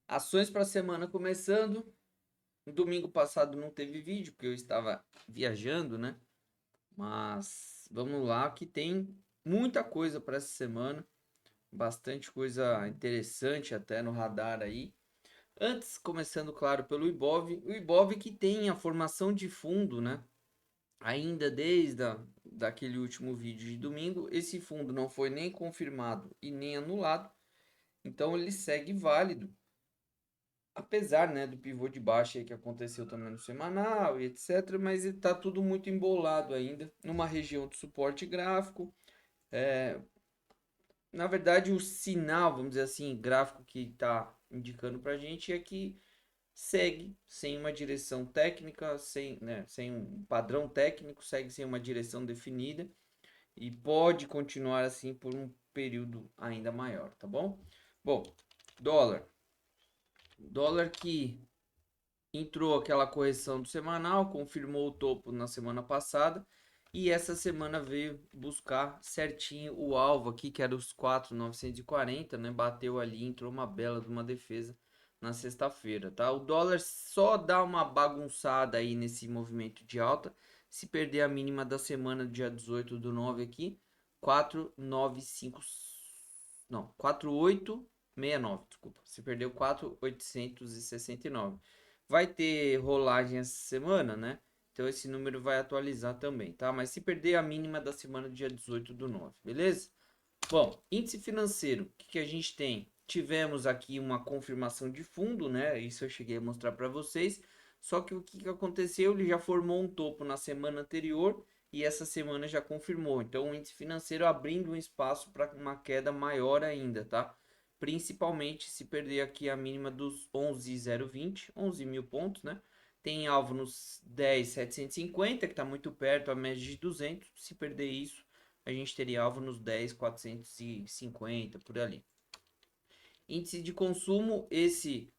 Ações para a semana começando. No domingo passado não teve vídeo, porque eu estava viajando, né? Mas vamos lá, que tem muita coisa para essa semana. Bastante coisa interessante até no radar aí. Antes, começando, claro, pelo Ibov. O Ibov que tem a formação de fundo, né? Ainda desde daquele último vídeo de domingo, esse fundo não foi nem confirmado e nem anulado. Então ele segue válido. Apesar, né, do pivô de baixa aí que aconteceu também no semanal e etc, mas está tudo muito embolado ainda, numa região de suporte gráfico. É, na verdade, o sinal, vamos dizer assim, gráfico que está indicando para a gente é que segue sem uma direção técnica, sem um padrão técnico, segue sem uma direção definida e pode continuar assim por um período ainda maior, tá bom? Bom, dólar. Dólar que entrou aquela correção do semanal, confirmou o topo na semana passada e essa semana veio buscar certinho o alvo aqui, que era os 4.940, né? Bateu ali, entrou uma bela de uma defesa na sexta-feira, tá? O dólar só dá uma bagunçada aí nesse movimento de alta se perder a mínima da semana, dia 18 do 9 aqui, 495, não, 4869, desculpa. Se perdeu 4.869. Vai ter rolagem essa semana, né? Então esse número vai atualizar também, tá? Mas se perder a mínima da semana, dia 18 do 9, beleza? Bom, índice financeiro, o que a gente tem? Tivemos aqui uma confirmação de fundo, né? Isso eu cheguei a mostrar para vocês. Só que o que aconteceu? Ele já formou um topo na semana anterior e essa semana já confirmou. Então o índice financeiro abrindo um espaço para uma queda maior ainda, tá? Principalmente se perder aqui a mínima dos 11.020, 11 mil pontos, né? Tem alvo nos 10.750, que está muito perto, a média de 200. Se perder isso, a gente teria alvo nos 10.450, por ali. Índice de consumo, esse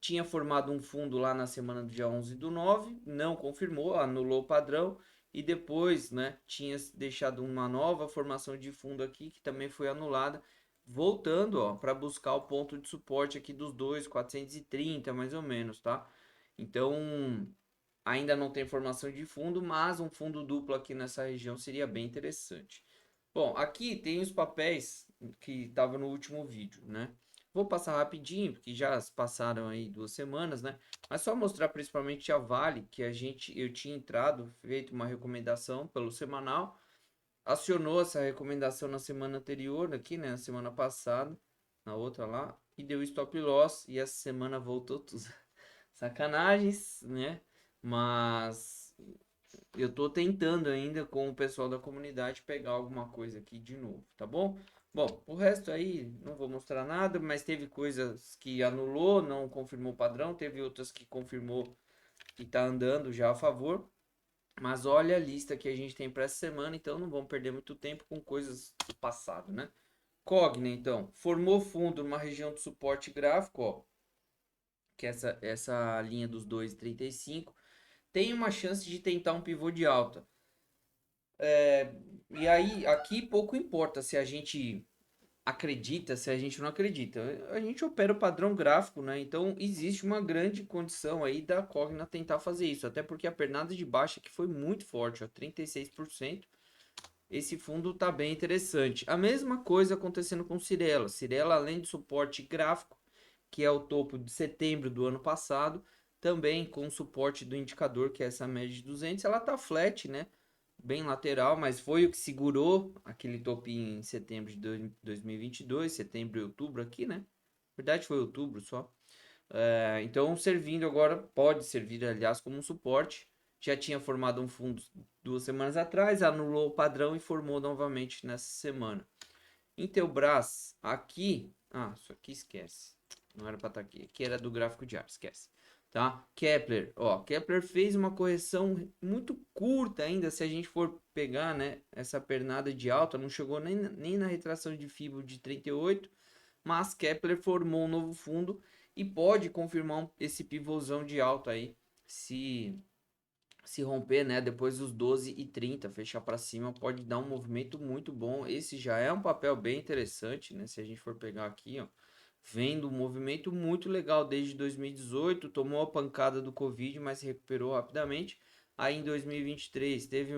tinha formado um fundo lá na semana do dia 11 do 9, não confirmou, anulou o padrão e depois, né, tinha deixado uma nova formação de fundo aqui que também foi anulada, voltando, ó, para buscar o ponto de suporte aqui dos 2.430 mais ou menos, tá? Então, ainda não tem formação de fundo, mas um fundo duplo aqui nessa região seria bem interessante. Bom, aqui tem os papéis que estavam no último vídeo, né? Vou passar rapidinho, porque já passaram aí 2 semanas, né? Mas só mostrar principalmente a Vale, que eu tinha entrado, feito uma recomendação pelo semanal, acionou essa recomendação na semana anterior, aqui, né? Na semana passada, na outra lá, e deu stop loss, e essa semana voltou tudo. Sacanagens, né? Mas eu tô tentando ainda com o pessoal da comunidade pegar alguma coisa aqui de novo, tá bom? Bom, o resto aí não vou mostrar nada, mas teve coisas que anulou, não confirmou o padrão, teve outras que confirmou que tá andando já a favor. Mas olha a lista que a gente tem para essa semana, então não vamos perder muito tempo com coisas do passado, né? Cogna, então, formou fundo numa região de suporte gráfico, ó, que é essa linha dos 2,35 tem uma chance de tentar um pivô de alta. E aí, aqui pouco importa se a gente acredita, se a gente não acredita. A gente opera o padrão gráfico, né? Então, existe uma grande condição aí da Cogna tentar fazer isso. Até porque a pernada de baixa que foi muito forte, ó, 36%. Esse fundo tá bem interessante. A mesma coisa acontecendo com Cirela. Cirela, além de suporte gráfico, que é o topo de setembro do ano passado, também com suporte do indicador, que é essa média de 200, ela tá flat, né? Bem lateral, mas foi o que segurou aquele topinho em setembro de 2022, setembro e outubro aqui, né? Na verdade foi outubro só. Então servindo agora, pode servir aliás como um suporte. Já tinha formado um fundo 2 semanas atrás, anulou o padrão e formou novamente nessa semana. Intelbras, aqui. Isso aqui esquece. Não era para estar aqui. Aqui era do gráfico diário, esquece. Tá? Kepler, ó, Kepler fez uma correção muito curta ainda, se a gente for pegar, né, essa pernada de alta, não chegou nem na retração de Fibo de 38, mas Kepler formou um novo fundo e pode confirmar esse pivôzão de alta aí, se romper, né, depois dos 12,30, fechar para cima, pode dar um movimento muito bom. Esse já é um papel bem interessante, né, se a gente for pegar aqui, ó, vendo um movimento muito legal desde 2018, tomou a pancada do Covid, mas se recuperou rapidamente. Aí em 2023 teve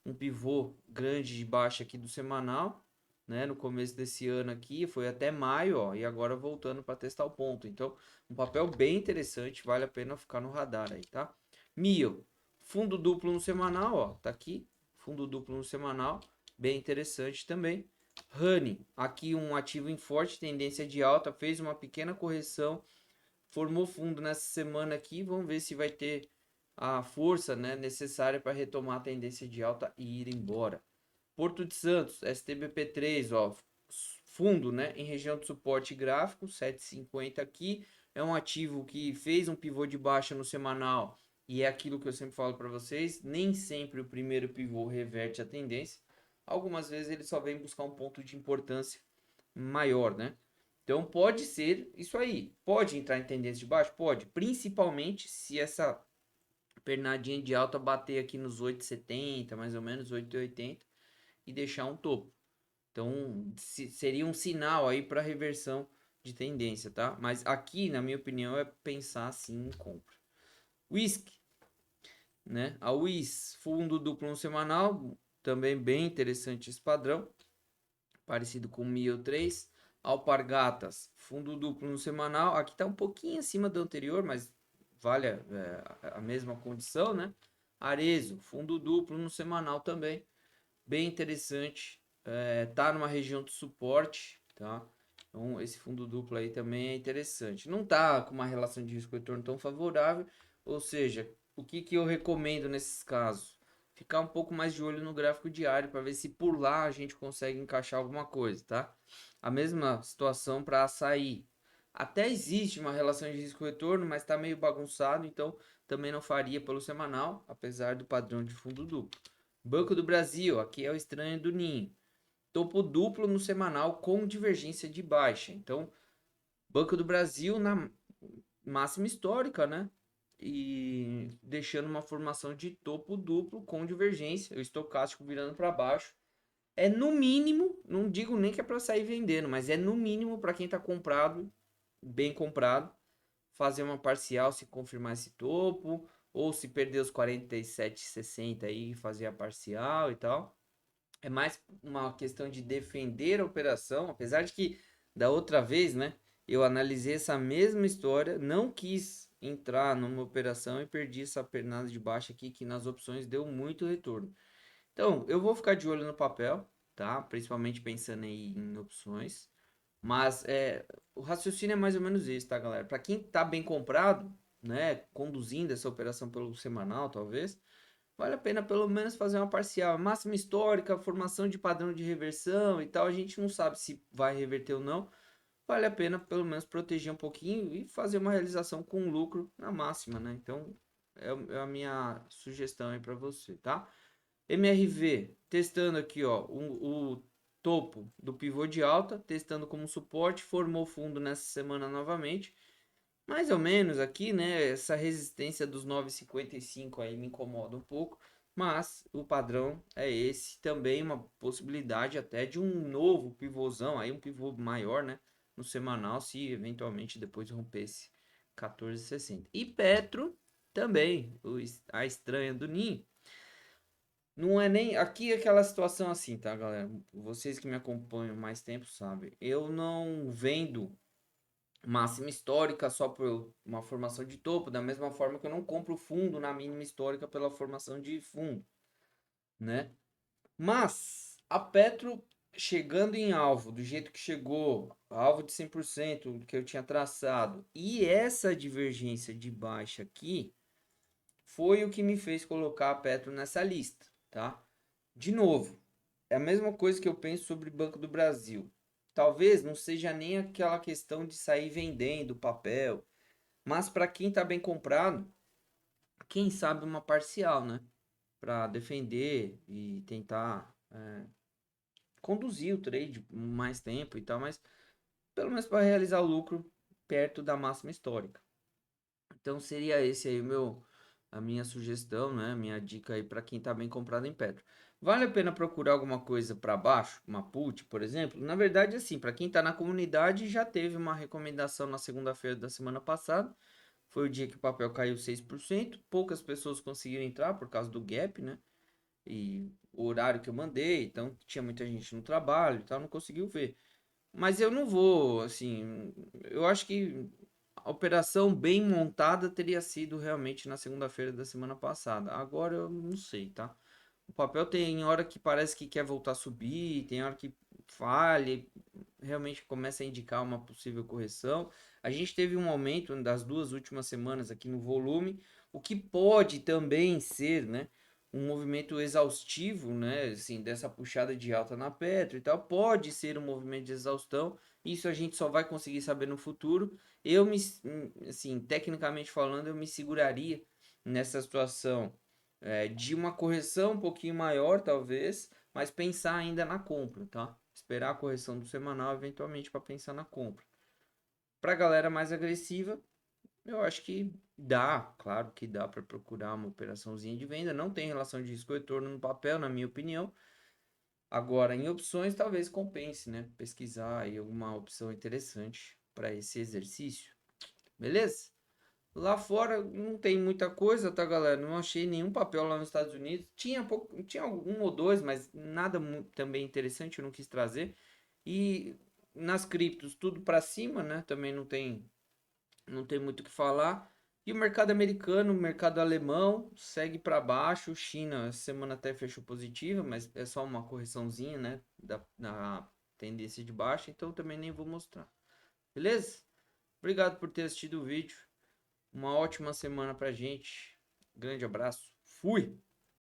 um pivô grande de baixa aqui do semanal, né? No começo desse ano aqui, foi até maio, ó, e agora voltando para testar o ponto. Então, um papel bem interessante, vale a pena ficar no radar aí, tá? Mio, fundo duplo no semanal, ó, tá aqui, fundo duplo no semanal, bem interessante também. Honey, aqui um ativo em forte tendência de alta, fez uma pequena correção, formou fundo nessa semana aqui, vamos ver se vai ter a força, né, necessária para retomar a tendência de alta e ir embora. Porto de Santos, STBP3, ó, fundo, né, em região de suporte gráfico, 7,50 aqui, é um ativo que fez um pivô de baixa no semanal, e é aquilo que eu sempre falo para vocês, nem sempre o primeiro pivô reverte a tendência, algumas vezes ele só vem buscar um ponto de importância maior, né? Então pode ser isso aí, pode entrar em tendência de baixo? Pode, principalmente se essa pernadinha de alta bater aqui nos 8,70, mais ou menos 8,80 e deixar um topo. Então, seria um sinal aí para reversão de tendência, tá? Mas aqui, na minha opinião, é pensar assim em compra. Whisky, né? A WIS, fundo duplo no semanal, também bem interessante esse padrão, parecido com o MIO 3. Alpargatas, fundo duplo no semanal, aqui está um pouquinho acima do anterior, mas vale a mesma condição, né? Arezo, fundo duplo no semanal também, bem interessante, tá numa região de suporte, tá? Então esse fundo duplo aí também é interessante. Não tá com uma relação de risco retorno tão favorável, ou seja, o que que eu recomendo nesses casos? Ficar um pouco mais de olho no gráfico diário para ver se por lá a gente consegue encaixar alguma coisa, tá? A mesma situação para açaí. Até existe uma relação de risco retorno, mas está meio bagunçado, então também não faria pelo semanal, apesar do padrão de fundo duplo. Banco do Brasil, aqui é o estranho do ninho. Topo duplo no semanal com divergência de baixa. Então, Banco do Brasil na máxima histórica, né? E deixando uma formação de topo duplo com divergência, o estocástico virando para baixo. É no mínimo, não digo nem que é para sair vendendo, mas é no mínimo para quem está comprado, bem comprado, fazer uma parcial se confirmar esse topo, ou se perder os 47,60 aí, fazer a parcial e tal. É mais uma questão de defender a operação, apesar de que da outra vez, né, eu analisei essa mesma história, não quis entrar numa operação e perdi essa pernada de baixa aqui que nas opções deu muito retorno. Então, eu vou ficar de olho no papel, tá? Principalmente pensando aí em opções. Mas o raciocínio é mais ou menos isso, tá, galera? Para quem tá bem comprado, né, conduzindo essa operação pelo semanal, talvez, vale a pena pelo menos fazer uma parcial. Máxima histórica, formação de padrão de reversão e tal. A gente não sabe se vai reverter ou não. Vale a pena pelo menos proteger um pouquinho e fazer uma realização com lucro na máxima, né? Então é a minha sugestão aí para você, tá? MRV, testando aqui, ó, o topo do pivô de alta, testando como suporte, formou fundo nessa semana novamente. Mais ou menos aqui, né? Essa resistência dos 9,55 aí me incomoda um pouco, mas o padrão é esse. Também uma possibilidade até de um novo pivôzão, aí um pivô maior, né? No semanal, se eventualmente depois rompesse 14,60. E Petro também, a estranha do Ninho. Não é nem aqui aquela situação assim, tá, galera? Vocês que me acompanham mais tempo sabem. Eu não vendo máxima histórica só por uma formação de topo, da mesma forma que eu não compro fundo na mínima histórica pela formação de fundo, né? Mas a Petro chegando em alvo, do jeito que chegou, alvo de 100% que eu tinha traçado, e essa divergência de baixa aqui foi o que me fez colocar a Petro nessa lista, tá? De novo, é a mesma coisa que eu penso sobre o Banco do Brasil. Talvez não seja nem aquela questão de sair vendendo papel, mas para quem está bem comprado, quem sabe uma parcial, né? Para defender e tentar conduzir o trade mais tempo e tal, mas pelo menos para realizar o lucro perto da máxima histórica. Então seria esse aí a minha sugestão, né? Minha dica aí para quem está bem comprado em Petro. Vale a pena procurar alguma coisa para baixo, uma put, por exemplo? Na verdade, assim, para quem está na comunidade, já teve uma recomendação na segunda-feira da semana passada. Foi o dia que o papel caiu 6%. Poucas pessoas conseguiram entrar por causa do gap, né? E o horário que eu mandei, então tinha muita gente no trabalho e tal, não conseguiu ver. Mas eu não vou, assim, eu acho que a operação bem montada teria sido realmente na segunda-feira da semana passada. Agora eu não sei, tá? O papel tem hora que parece que quer voltar a subir, tem hora que falha, realmente começa a indicar uma possível correção. A gente teve um aumento das duas últimas semanas aqui no volume, o que pode também ser, né, um movimento exaustivo, né, assim, dessa puxada de alta na Petro e tal, pode ser um movimento de exaustão. Isso a gente só vai conseguir saber no futuro. Eu me, assim, tecnicamente falando, eu me seguraria nessa situação de uma correção um pouquinho maior, talvez, mas pensar ainda na compra, tá? Esperar a correção do semanal, eventualmente, para pensar na compra. Para a galera mais agressiva, eu acho que dá, claro que dá para procurar uma operaçãozinha de venda. Não tem relação de risco-retorno no papel, na minha opinião. Agora, em opções, talvez compense, né? Pesquisar aí alguma opção interessante para esse exercício. Beleza? Lá fora não tem muita coisa, tá, galera? Não achei nenhum papel lá nos Estados Unidos. Tinha um ou dois, mas nada também interessante, eu não quis trazer. E nas criptos, tudo para cima, né? Também não tem muito o que falar. E o mercado americano, o mercado alemão segue para baixo. China, essa semana até fechou positiva, mas é só uma correçãozinha, né? Da tendência de baixa, então também nem vou mostrar. Beleza? Obrigado por ter assistido o vídeo. Uma ótima semana pra gente. Grande abraço. Fui!